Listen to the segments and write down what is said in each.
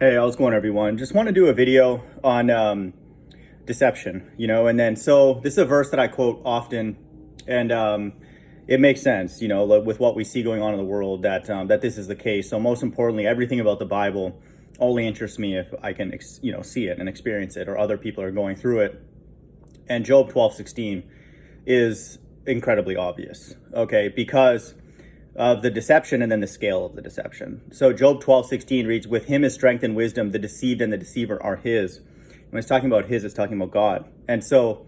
Hey, how's it going, everyone? Just want to do a video on deception, and then so this is a verse that I quote often, and it makes sense, like with what we see going on in the world, that this is the case. So most importantly, everything about the Bible only interests me if I can, see it and experience it, or other people are going through it. And Job 12:16 is incredibly obvious, okay, because of the deception and then the scale of the deception. So Job 12:16 reads, "With him is strength and wisdom, the deceived and the deceiver are his." When it's talking about his, it's talking about God. And so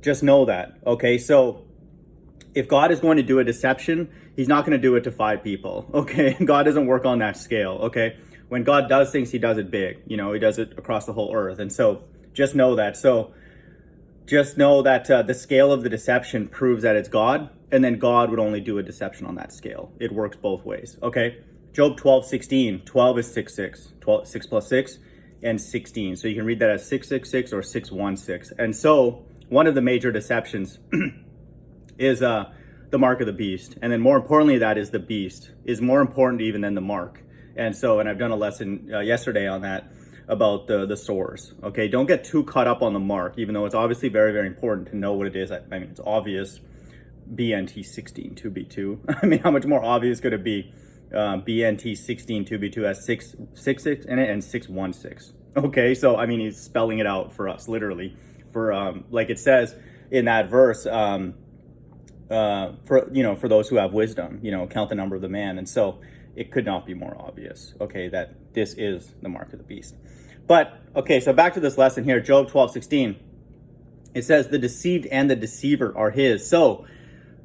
just know that, okay? So if God is going to do a deception, he's not going to do it to 5 people, okay? God doesn't work on that scale, okay? When God does things, he does it big, he does it across the whole earth. And so just know that. So just know that the scale of the deception proves that it's God, and then God would only do a deception on that scale. It works both ways, okay? Job 12:16, 12 is 6 plus 6, and 16. So you can read that as 666 or 616. And so one of the major deceptions is the mark of the beast. And then more importantly, that is the beast is more important even than the mark. And so, and I've done a lesson yesterday on that, about the source. Okay, don't get too caught up on the mark, even though it's obviously very, very important to know what it is. I mean, it's obvious. BNT 16 2B2. I mean, how much more obvious could it be? BNT 16 2B2 has 666 in it and 616. Okay, so I mean, he's spelling it out for us, literally, for like it says in that verse, for those who have wisdom, count the number of the man. And so it could not be more obvious, okay, that this is the mark of the beast. But, okay, so back to this lesson here, Job 12:16. It says, the deceived and the deceiver are his. So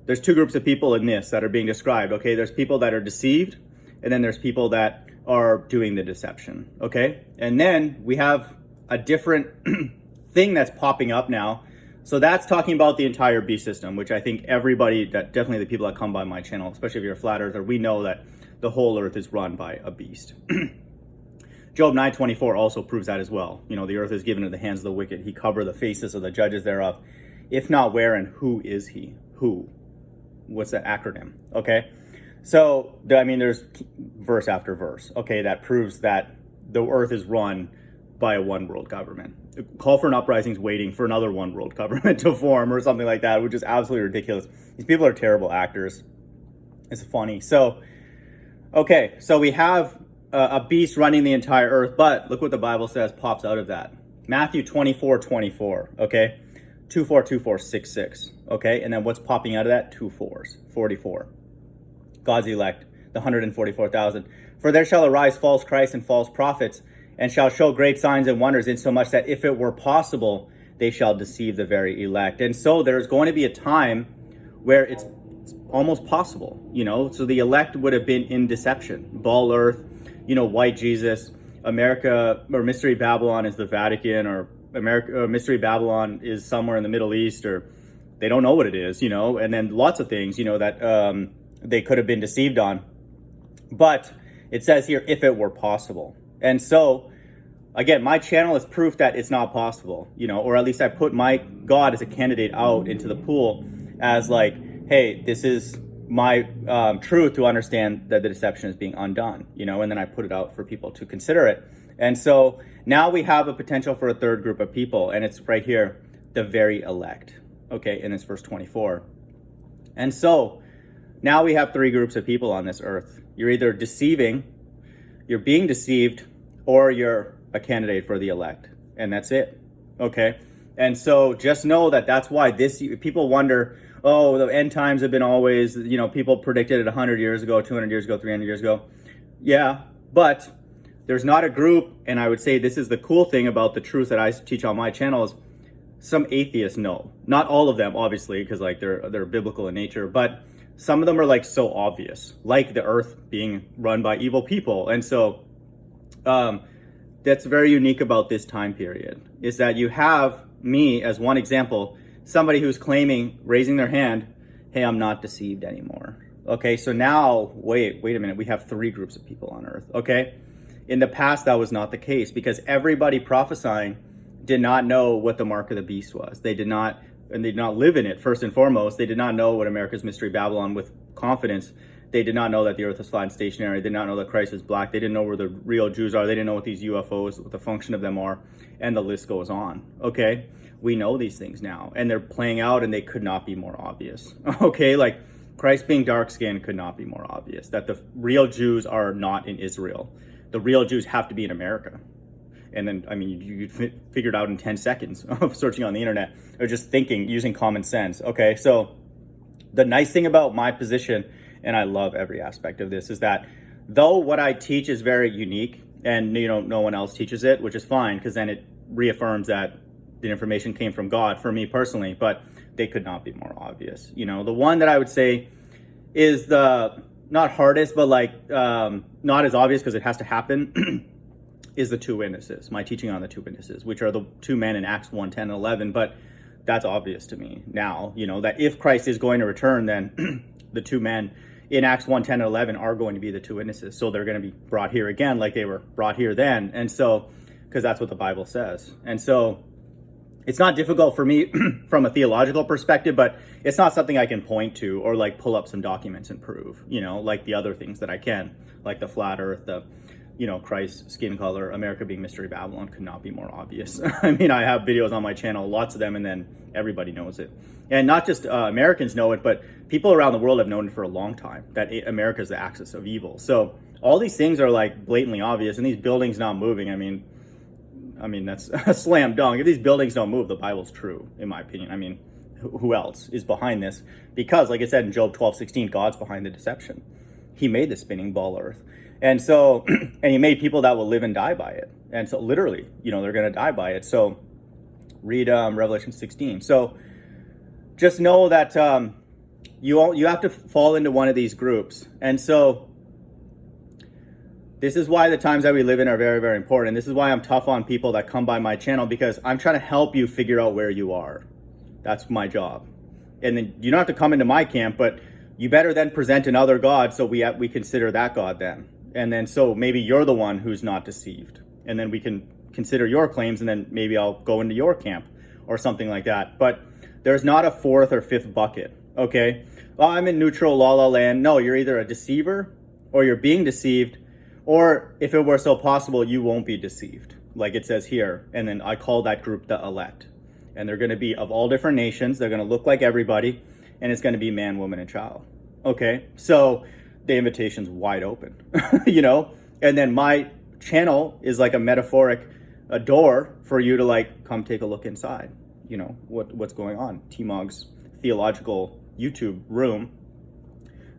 there's 2 groups of people in this that are being described, okay? There's people that are deceived, and then there's people that are doing the deception, okay? And then we have a different thing that's popping up now. So that's talking about the entire beast system, which I think everybody, that definitely the people that come by my channel, especially if you're a flat earther, we know that the whole earth is run by a beast. Job 9:24 also proves that as well. The earth is given into the hands of the wicked. He cover the faces of the judges thereof. If not where, and who is he? Who? What's the acronym? Okay. So, I mean, there's verse after verse, okay, that proves that the earth is run by a one world government. Call for an uprising is waiting for another one world government to form or something like that, which is absolutely ridiculous. These people are terrible actors. It's funny. So, okay, so we have a beast running the entire earth, but look what the Bible says pops out of that. Matthew 24:24, okay? 24:24:66, okay? And then what's popping out of that? 2 4s, 44. God's elect, the 144,000. For there shall arise false Christs and false prophets, and shall show great signs and wonders, insomuch that if it were possible, they shall deceive the very elect. And so there's going to be a time where it's almost possible, so the elect would have been in deception. Ball earth, white Jesus, America, or Mystery Babylon is the Vatican, or Mystery Babylon is somewhere in the Middle East, or they don't know what it is, and then lots of things, that they could have been deceived on. But it says here, if it were possible. And so, again, my channel is proof that it's not possible, or at least I put my God as a candidate out into the pool as like, hey, this is my truth to understand that the deception is being undone, and then I put it out for people to consider it. And so now we have a potential for a third group of people, and it's right here, the very elect, okay, in this verse 24. And so now we have 3 groups of people on this earth. You're either deceiving, you're being deceived, or you're a candidate for the elect, and that's it, okay? And so just know that that's why people wonder, oh, the end times have been always, people predicted it 100 years ago, 200 years ago, 300 years ago. Yeah, but there's not a group, and I would say this is the cool thing about the truth that I teach on my channel is some atheists know. Not all of them, obviously, because like they're biblical in nature, but some of them are like so obvious, like the earth being run by evil people. And so that's very unique about this time period, is that you have me as one example, somebody who's claiming, raising their hand, hey, I'm not deceived anymore. Okay, so now, wait a minute, we have 3 groups of people on earth, okay? In the past, that was not the case, because everybody prophesying did not know what the mark of the beast was. They did not live in it, first and foremost. They did not know what America's Mystery Babylon with confidence. they did not know that the earth was flat and stationary. They did not know that Christ is black. They didn't know where the real Jews are. They didn't know what these UFOs, what the function of them are. And the list goes on, okay? We know these things now, and they're playing out, and they could not be more obvious, okay? Like, Christ being dark-skinned could not be more obvious, that the real Jews are not in Israel. The real Jews have to be in America. And then, I mean, you figured out in 10 seconds of searching on the internet, or just thinking, using common sense, okay? So the nice thing about my position, and I love every aspect of this, is that though what I teach is very unique, and no one else teaches it, which is fine, because then it reaffirms that the information came from God for me personally, but they could not be more obvious. The one that I would say is the not hardest, but like not as obvious because it has to happen is the two witnesses, my teaching on the two witnesses, which are the two men in Acts 1, 10, and 11. But that's obvious to me now, that if Christ is going to return, then the two men in Acts 1, 10, and 11 are going to be the two witnesses. So they're going to be brought here again like they were brought here then. And so, because that's what the Bible says. And so it's not difficult for me from a theological perspective, but it's not something I can point to or like pull up some documents and prove, like the other things that I can, like the flat earth, the Christ's skin color, America being Mystery Babylon could not be more obvious. I mean, I have videos on my channel, lots of them, and then everybody knows it. And not just Americans know it, but people around the world have known it for a long time, that America is the axis of evil. So all these things are like blatantly obvious, and these buildings not moving, I mean, that's a slam dunk. If these buildings don't move, the Bible's true, in my opinion. I mean, who else is behind this? Because, like I said in Job 12:16, God's behind the deception. He made the spinning ball earth. And so, and he made people that will live and die by it. And so literally, they're going to die by it. So read Revelation 16. So just know that you have to fall into one of these groups. And so this is why the times that we live in are very, very important. This is why I'm tough on people that come by my channel, because I'm trying to help you figure out where you are. That's my job. And then you don't have to come into my camp, but you better then present another God, so we consider that God then. And then so maybe you're the one who's not deceived. And then we can consider your claims, and then maybe I'll go into your camp or something like that. But there's not a fourth or fifth bucket, okay? Well, I'm in neutral la la land. No, you're either a deceiver or you're being deceived, or if it were so possible, you won't be deceived, like it says here. And then I call that group the elect. And they're going to be of all different nations. They're going to look like everybody, and it's going to be man, woman, and child. Okay, so the invitation's wide open, And then my channel is like a metaphoric door for you to like come take a look inside. What's going on. TMoG's theological YouTube room.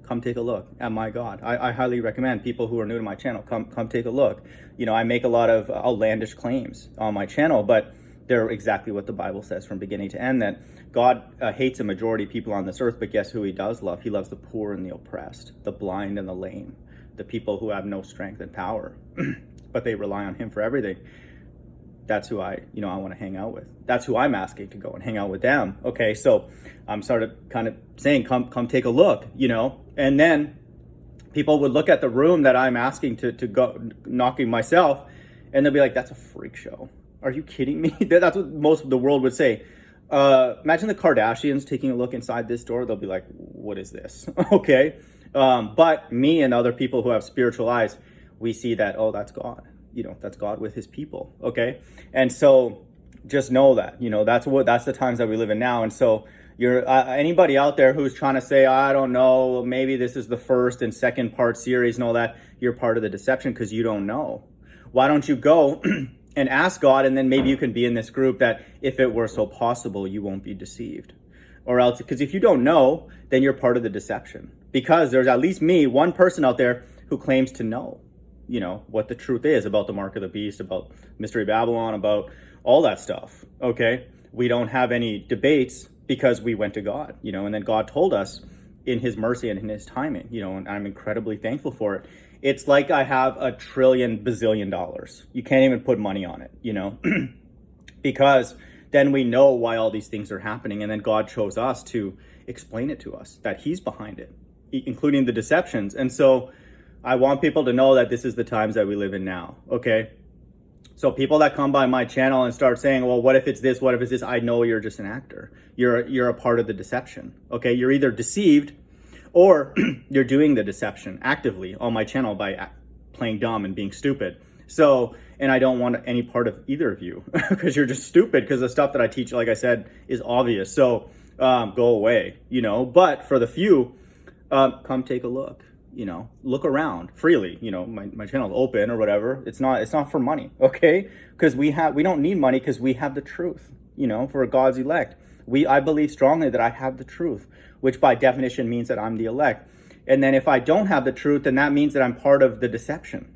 Come take a look at my God. I highly recommend people who are new to my channel, come take a look. I make a lot of outlandish claims on my channel, but they're exactly what the Bible says from beginning to end, that God hates a majority of people on this earth, but guess who he does love? He loves the poor and the oppressed, the blind and the lame, the people who have no strength and power, but they rely on him for everything. That's who I want to hang out with. That's who I'm asking to go and hang out with them. Okay, so I'm kind of saying, come take a look, and then people would look at the room that I'm asking to go knocking myself, and they'll be like, that's a freak show. Are you kidding me? That's what most of the world would say. Imagine the Kardashians taking a look inside this door. They'll be like, what is this? Okay. But me and other people who have spiritual eyes, we see that, oh, that's God. That's God with his people. Okay. And so just know that, that's the times that we live in now. And so you're anybody out there who's trying to say, I don't know, maybe this is the first and second part series and all that, you're part of the deception because you don't know. Why don't you go and ask God, and then maybe you can be in this group that if it were so possible, you won't be deceived. Or else, because if you don't know, then you're part of the deception. Because there's at least one person out there who claims to know, what the truth is about the mark of the beast, about Mystery Babylon, about all that stuff, okay? We don't have any debates because we went to God, and then God told us in his mercy and in his timing, and I'm incredibly thankful for it. It's like I have $1 trillion bazillion dollars. You can't even put money on it, because then we know why all these things are happening. And then God chose us to explain it to us, that he's behind it, including the deceptions. And so I want people to know that this is the times that we live in now. Okay. So people that come by my channel and start saying, well, what if it's this? What if it's this? I know you're just an actor. You're a part of the deception. Okay. You're either deceived Or you're doing the deception actively on my channel by playing dumb and being stupid. So, and I don't want any part of either of you because you're just stupid, because the stuff that I teach, like I said, is obvious. So go away, you know. But for the few, come take a look, you know, look around freely. You know, my channel's open or whatever. It's not for money, okay? Because we don't need money, because we have the truth, you know, for God's elect. I believe strongly that I have the truth, which by definition means that I'm the elect. And then if I don't have the truth, then that means that I'm part of the deception.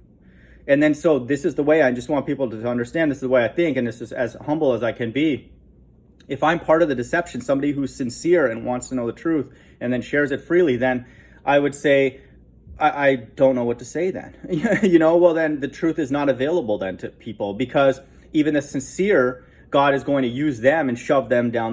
And then, so this is the way I just want people to understand. This is the way I think, and this is as humble as I can be. If I'm part of the deception, somebody who's sincere and wants to know the truth and then shares it freely, then I would say, I don't know what to say then. You know, well, then the truth is not available then to people, because even the sincere, God is going to use them and shove them down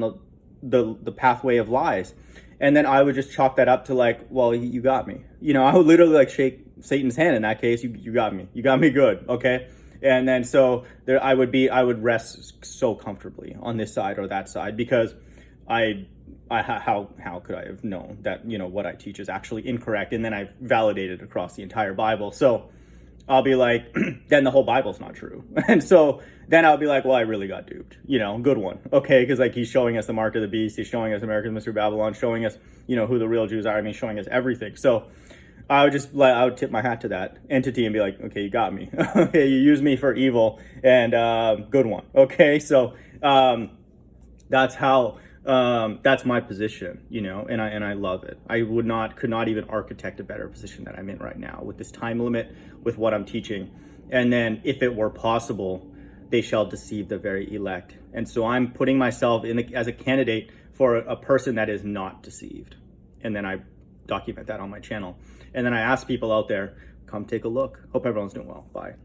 the pathway of lies. And then I would just chalk that up to like, well, you got me. You know, I would literally like shake Satan's hand in that case. You got me. You got me good. Okay. And then so there I would rest so comfortably on this side or that side, because how could I have known that, you know, what I teach is actually incorrect? And then I validated across the entire Bible. So I'll be like, then the whole Bible's not true. And so then I'll be like, well, I really got duped, you know, good one. Okay. Because like he's showing us the mark of the beast. He's showing us American Mystery Babylon, showing us, you know, who the real Jews are. I mean, showing us everything. So I would tip my hat to that entity and be like, okay, you got me. Okay. You used me for evil, and good one. Okay. So that's how, that's my position, you know, and I love it. I could not even architect a better position that I'm in right now, with this time limit, with what I'm teaching. And then if it were possible, they shall deceive the very elect. And so I'm putting myself as a candidate for a person that is not deceived. And then I document that on my channel. And then I ask people out there, come take a look. Hope everyone's doing well. Bye.